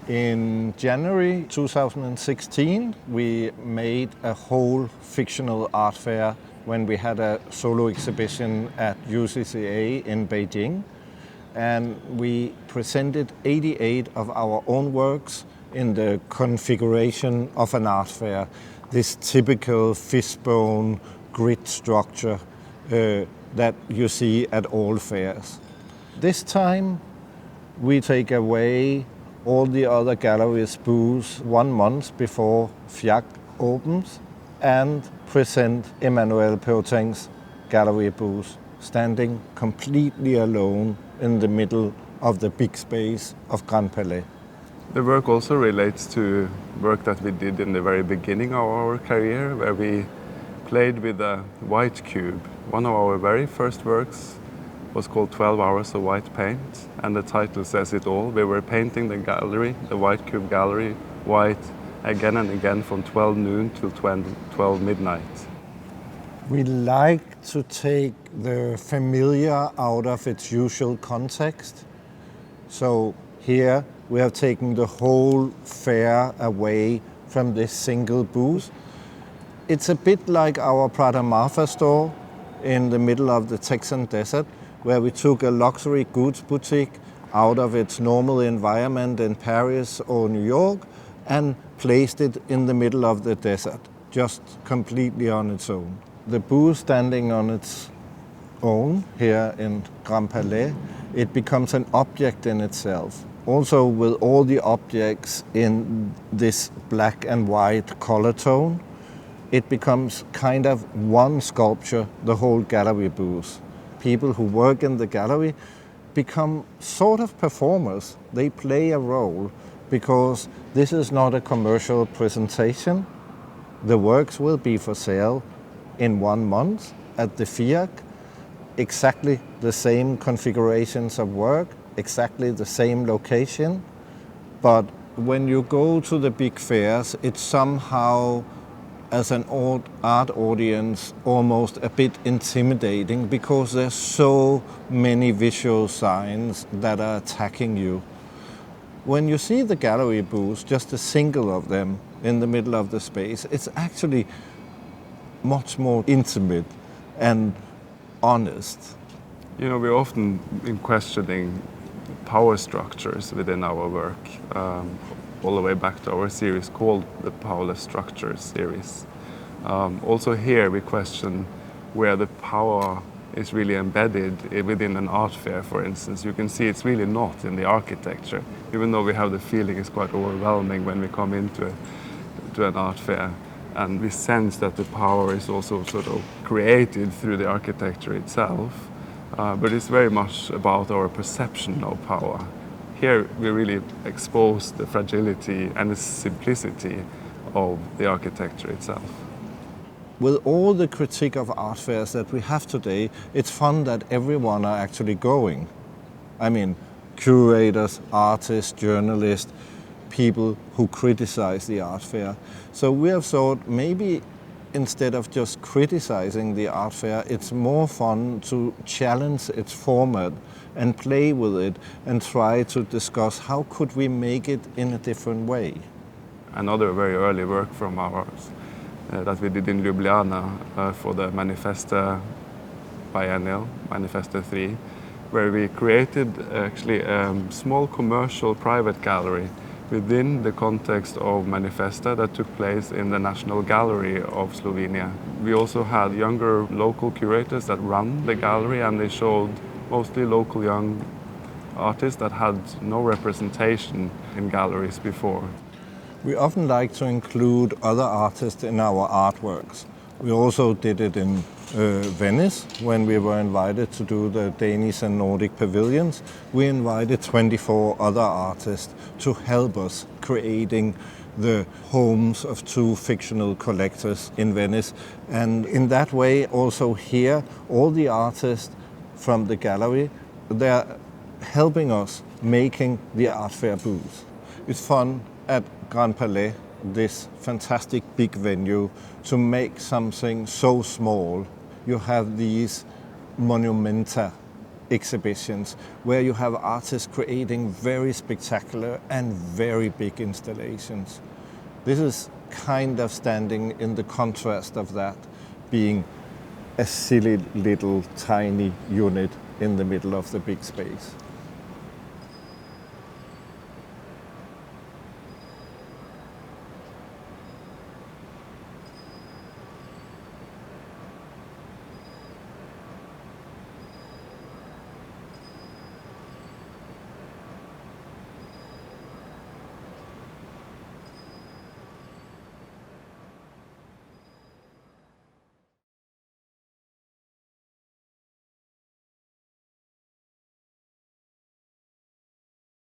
In January 2016, we made a whole fictional art fair when we had a solo exhibition at UCCA in Beijing. And we presented 88 of our own works in the configuration of an art fair, this typical fishbone grid structure that you see at all fairs. This time, we take away all the other galleries' booths 1 month before FIAC opens and present Galerie Perrotin's gallery booth, standing completely alone in the middle of the big space of Grand Palais. The work also relates to work that we did in the very beginning of our career, where we played with a white cube. One of our very first works was called 12 Hours of White Paint, and the title says it all. We were painting the gallery, the White Cube Gallery, white again and again from 12 noon till 12 midnight. We like to take the familiar out of its usual context. So here we have taken the whole fair away from this single booth. It's a bit like our Prada Marfa store in the middle of the Texan desert, where we took a luxury goods boutique out of its normal environment in Paris or New York and placed it in the middle of the desert, just completely on its own. The booth standing on its own here in Grand Palais, it becomes an object in itself. Also with all the objects in this black and white color tone, it becomes kind of one sculpture, the whole gallery booth. People who work in the gallery become sort of performers. They play a role because this is not a commercial presentation. The works will be for sale in 1 month at the FIAC. Exactly the same configurations of work, exactly the same location. But when you go to the big fairs, it's somehow, as an art audience, almost a bit intimidating because there's so many visual signs that are attacking you. When you see the gallery booths, just a single of them in the middle of the space, it's actually much more intimate and honest. You know, we're often in questioning power structures within our work, all the way back to our series called the Powerless Structures series. Also here we question where the power is really embedded within an art fair, for instance. You can see it's really not in the architecture, even though we have the feeling it's quite overwhelming when we come into an art fair. And we sense that the power is also sort of created through the architecture itself, but it's very much about our perception of power. Here we really expose the fragility and the simplicity of the architecture itself. With all the critique of art fairs that we have today, it's fun that everyone are actually going. I mean, curators, artists, journalists, people who criticize the art fair. So we have thought maybe instead of just criticizing the art fair, it's more fun to challenge its format and play with it and try to discuss how could we make it in a different way. Another very early work from ours that we did in Ljubljana for the Manifesta Biennial, Manifesta 3, where we created actually a small commercial private gallery within the context of Manifesta that took place in the National Gallery of Slovenia. We also had younger local curators that run the gallery, and they showed mostly local young artists that had no representation in galleries before. We often like to include other artists in our artworks. We also did it in Venice when we were invited to do the Danish and Nordic pavilions. We invited 24 other artists to help us creating the homes of 2 fictional collectors in Venice. And in that way, also here, all the artists from the gallery, they're helping us making the art fair booth. It's fun at Grand Palais, this fantastic big venue, to make something so small. You have these monumenta exhibitions where you have artists creating very spectacular and very big installations. This is kind of standing in the contrast of that, being a silly little tiny unit in the middle of the big space.